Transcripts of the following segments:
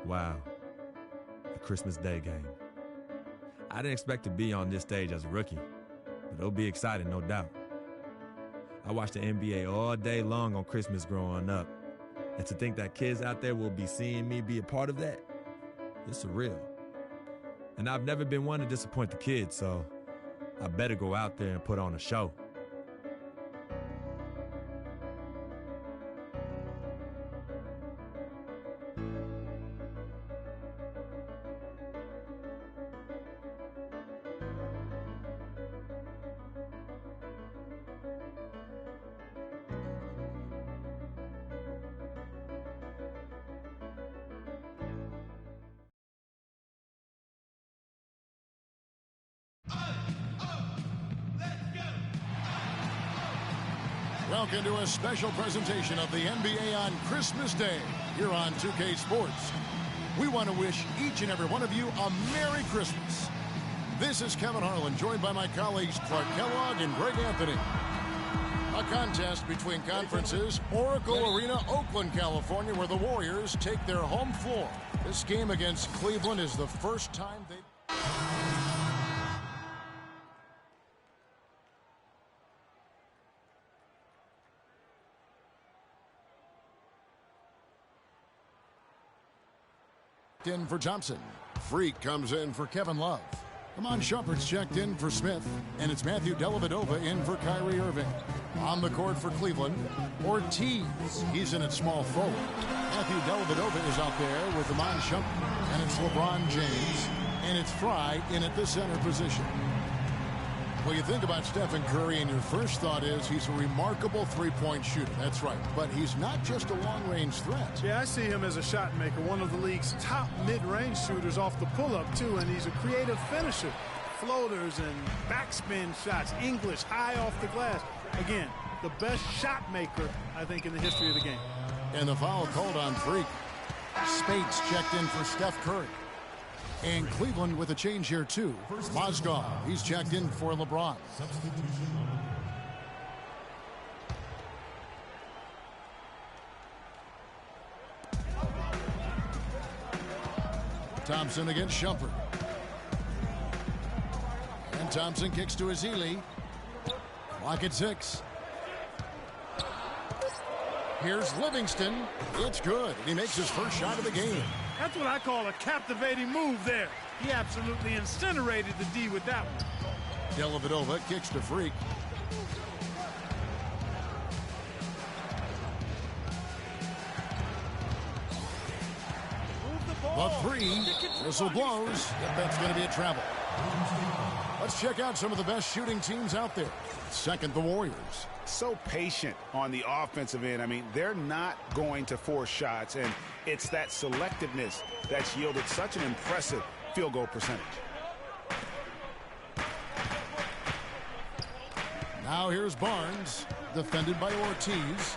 Wow, the Christmas Day game. I didn't expect to be on this stage as a rookie, but it'll be exciting, no doubt. I watched the NBA all day long on Christmas growing up, and to think that kids out there will be seeing me be a part of that, it's surreal. And I've never been one to disappoint the kids, so I better go out there and put on a show. Welcome to a special presentation of the NBA on Christmas Day here on 2K Sports. We want to wish each and every one of you a Merry Christmas. This is Kevin Harlan, joined by my colleagues Clark Kellogg and Greg Anthony. A contest between conferences, Oracle Arena, Oakland, California, where the Warriors take their home floor. This game against Cleveland is the first time they... in for Thompson. Freak comes in for Kevin Love. Amon Shumpert's checked in for Smith, and it's Matthew Dellavedova in for Kyrie Irving. On the court for Cleveland, Ortiz. He's in at small forward. Matthew Dellavedova is out there with Amon Shumpert, and it's LeBron James, and it's Fry in at the center position. Well, you think about Stephen Curry, and your first thought is he's a remarkable three-point shooter. That's right. But he's not just a long-range threat. Yeah, I see him as a shot maker, one of the league's top mid-range shooters off the pull-up, too, and he's a creative finisher. Floaters and backspin shots, English, high off the glass. Again, the best shot maker, I think, in the history of the game. And the foul called on Freak. Spates checked in for Steph Curry. And Cleveland with a change here, too. Mozgov, he's checked in for LeBron. Thompson against Shumpert. And Thompson kicks to Ezeli. Clock at 6. Here's Livingston. It's good. He makes his first shot of the game. That's what I call a captivating move there. He absolutely incinerated the D with that one. Dellavedova kicks to Freak. The three. Whistle blows. Yep, that's going to be a travel. Let's check out some of the best shooting teams out there. Second, the Warriors. So patient on the offensive end. I mean, they're not going to force shots, and it's that selectiveness that's yielded such an impressive field goal percentage. Now here's Barnes, defended by Ortiz.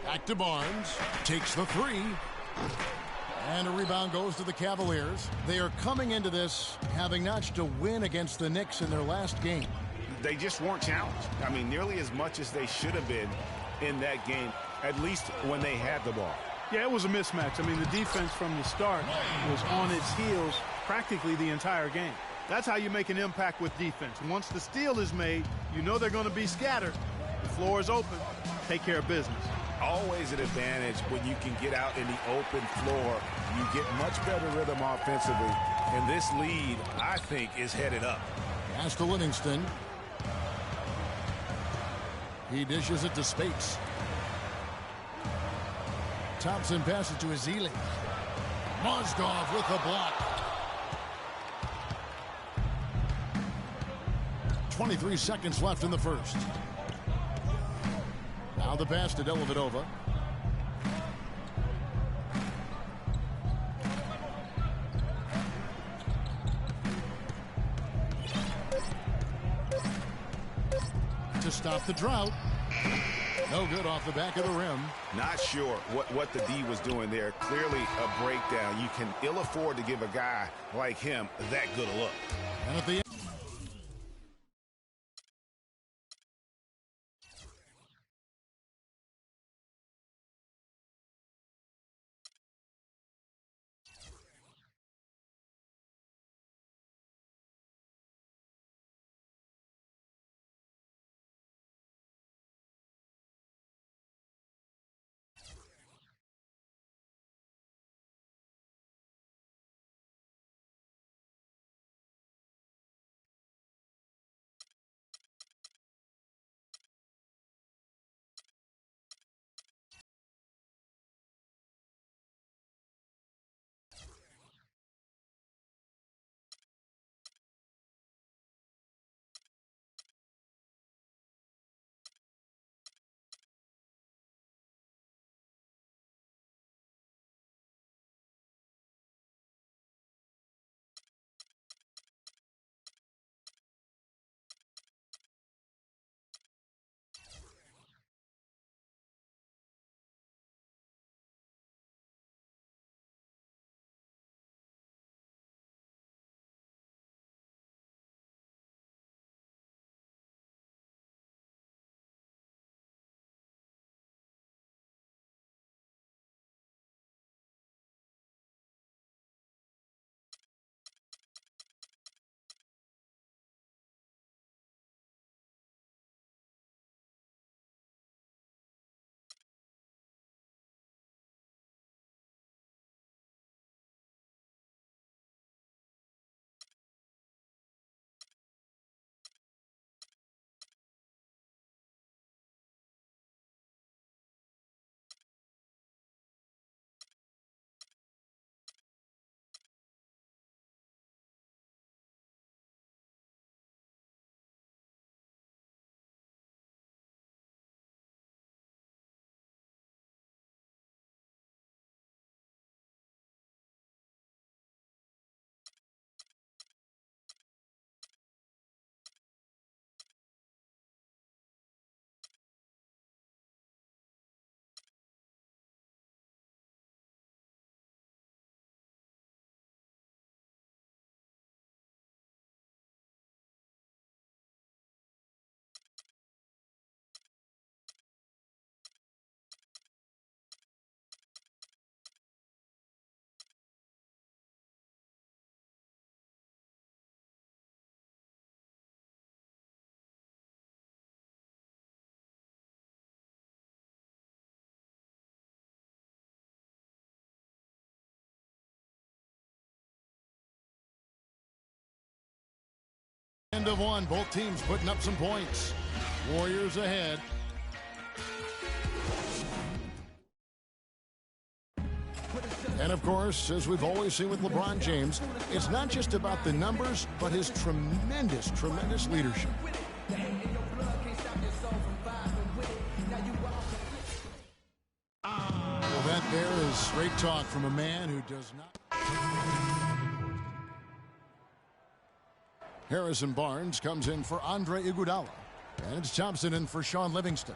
Back to Barnes, takes the three. And a rebound goes to the Cavaliers. They are coming into this having notched a win against the Knicks in their last game. They just weren't challenged. I mean, nearly as much as they should have been in that game, at least when they had the ball. Yeah, it was a mismatch. I mean, the defense from the start was on its heels practically the entire game. That's how you make an impact with defense. Once the steal is made, you know they're going to be scattered. The floor is open. Take care of business. Always an advantage when you can get out in the open floor. You get much better rhythm offensively. And this lead, I think, is headed up. Pass to Livingston. He dishes it to Spates. Thompson passes to Ezeli. Mozgov with the block. 23 seconds left in the first. Now the pass to Dellavedova. To stop the drought. No good off the back of the rim. Not sure what the D was doing there. Clearly a breakdown. You can ill afford to give a guy like him that good a look. And at the end. End of one. Both teams putting up some points. Warriors ahead. And of course, as we've always seen with LeBron James, it's not just about the numbers, but his tremendous, tremendous leadership. Well, that there is straight talk from a man who does not. Harrison Barnes comes in for Andre Iguodala. And it's Thompson in for Sean Livingston.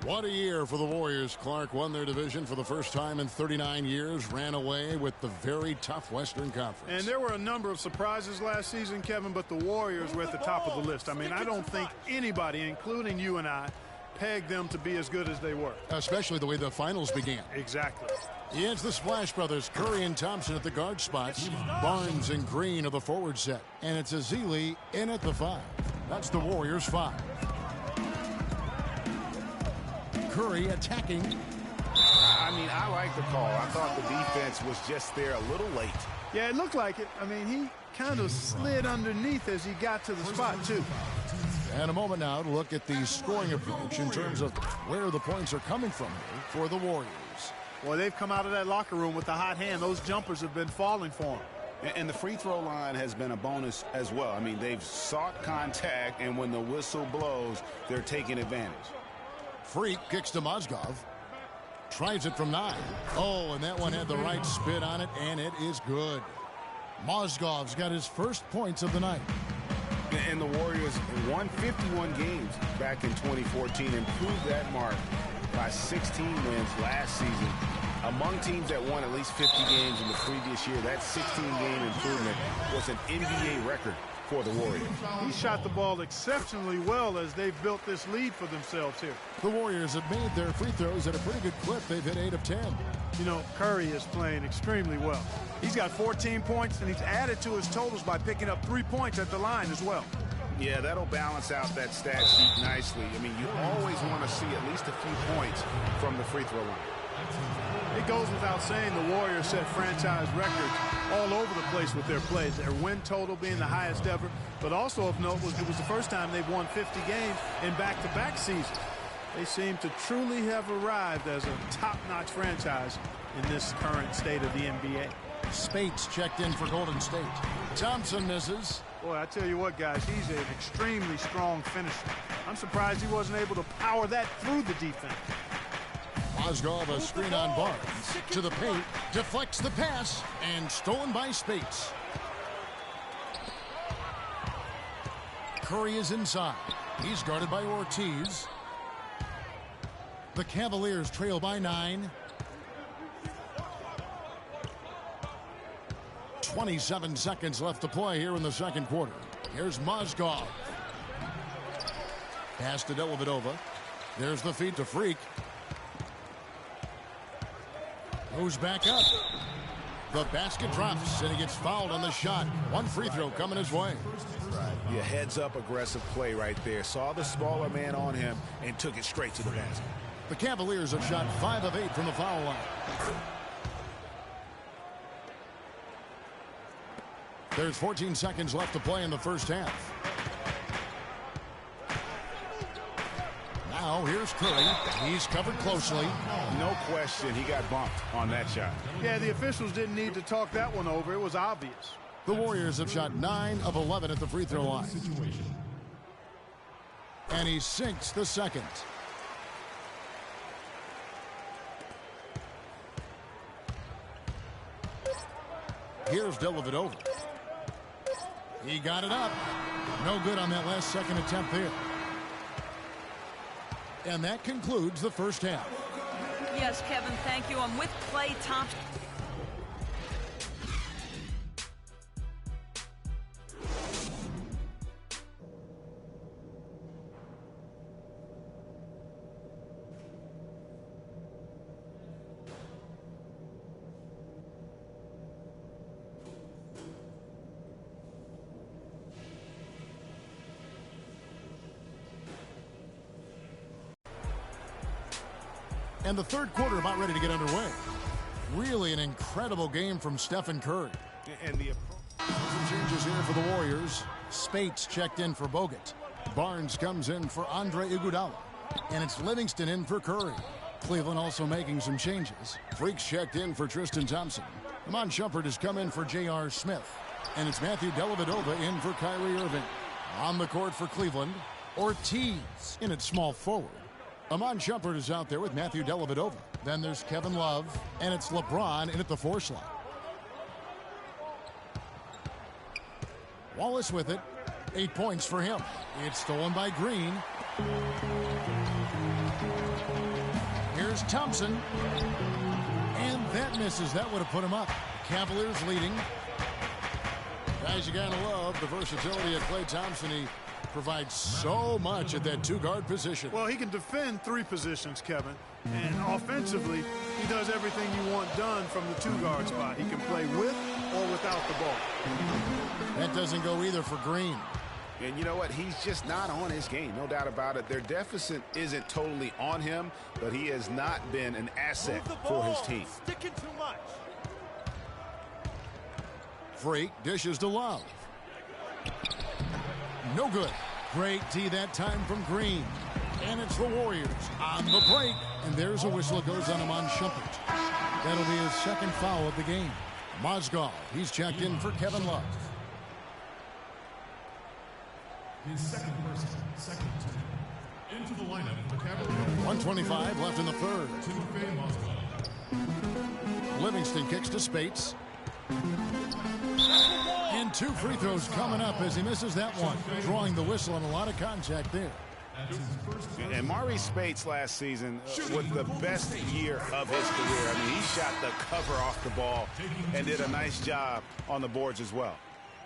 What a year for the Warriors. Clark won their division for the first time in 39 years, ran away with the very tough Western Conference. And there were a number of surprises last season, Kevin, but the Warriors were at the top of the list. I mean, I don't think anybody, including you and I, pegged them to be as good as they were. Especially the way the finals began. Exactly. It's the Splash Brothers, Curry and Thompson at the guard spots. Barnes and Green of the forward set. And it's Ezeli in at the 5. That's the Warriors' 5. Curry attacking. I mean, I like the call. I thought the defense was just there a little late. Yeah, it looked like it. I mean, he kind of slid underneath as he got to the spot, too. And a moment now to look at the scoring approach in terms of where the points are coming from here for the Warriors. Well, they've come out of that locker room with the hot hand. Those jumpers have been falling for them. And the free throw line has been a bonus as well. I mean, they've sought contact, and when the whistle blows, they're taking advantage. Freak kicks to Mozgov. Tries it from 9. Oh, and that one had the right spin on it, and it is good. Mozgov's got his first points of the night. And the Warriors won 51 games back in 2014, improved that mark by 16 wins last season. Among teams that won at least 50 games in the previous year, that 16-game improvement was an NBA record for the Warriors. He shot the ball exceptionally well as they've built this lead for themselves here. The Warriors have made their free throws at a pretty good clip. They've hit 8 of 10. You know, Curry is playing extremely well. He's got 14 points, and he's added to his totals by picking up 3 points at the line as well. Yeah, that'll balance out that stat sheet nicely. I mean, you always want to see at least a few points from the free throw line. It goes without saying the Warriors set franchise records all over the place with their plays. Their win total being the highest ever, but also of note was it was the first time they've won 50 games in back-to-back seasons. They seem to truly have arrived as a top-notch franchise in this current state of the NBA. Spates checked in for Golden State. Thompson misses. Boy, I tell you what, guys, he's an extremely strong finisher. I'm surprised he wasn't able to power that through the defense. Mozgov a screen on Barnes. To the paint, deflects the pass, and stolen by Spates. Curry is inside. He's guarded by Ortiz. The Cavaliers trail by 9. 27 seconds left to play here in the second quarter. Here's Mozgov. Pass to Dellavedova. There's the feed to Freak. Goes back up. The basket drops, and he gets fouled on the shot. One free throw coming his way. Right. Yeah, heads-up aggressive play right there. Saw the smaller man on him and took it straight to the basket. The Cavaliers have shot 5 of 8 from the foul line. There's 14 seconds left to play in the first half. Now here's Curry. He's covered closely. No question he got bumped on that shot. Yeah, the officials didn't need to talk that one over. It was obvious. The Warriors have shot 9 of 11 at the free throw line. And he sinks the second. Here's Dellavedova. He got it up. No good on that last second attempt there. And that concludes the first half. Yes, Kevin, thank you. I'm with Klay Thompson. And the third quarter about ready to get underway. Really an incredible game from Stephen Curry. And the approach. Some changes here for the Warriors. Spates checked in for Bogut. Barnes comes in for Andre Iguodala. And it's Livingston in for Curry. Cleveland also making some changes. Freaks checked in for Tristan Thompson. Iman Shumpert has come in for J.R. Smith. And it's Matthew Dellavedova in for Kyrie Irving. On the court for Cleveland, Ortiz in at small forward. Iman Shumpert is out there with Matthew Dellavedova. Then there's Kevin Love, and it's LeBron in at the 4 slot. Wallace with it. 8 points for him. It's stolen by Green. Here's Thompson. And that misses. That would have put him up. Cavaliers leading. Guys, you gotta love the versatility of Klay Thompson. He provides so much at that 2-guard position. Well, he can defend 3 positions, Kevin. And offensively, he does everything you want done from the 2-guard spot. He can play with or without the ball. That doesn't go either for Green. And you know what? He's just not on his game. No doubt about it. Their deficit isn't totally on him, but he has not been an asset for his team. Sticking too much. Freak dishes to Love. No good. Great D that time from Green. And it's the Warriors on the break. And there's a whistle that goes on Iman Shumpert. That'll be his 2nd foul of the game. Mozgov, he's checked in for Kevin Love. His second person, second team. Into the lineup for Cavaliers. 1:25 left in the 3rd. Timofey Mozgov. Livingston kicks to Spates. And 2 free throws coming up as he misses that one. Drawing the whistle and a lot of contact there. And Maurice Spates last season was the best year of his career. I mean, he shot the cover off the ball and did a nice job on the boards as well.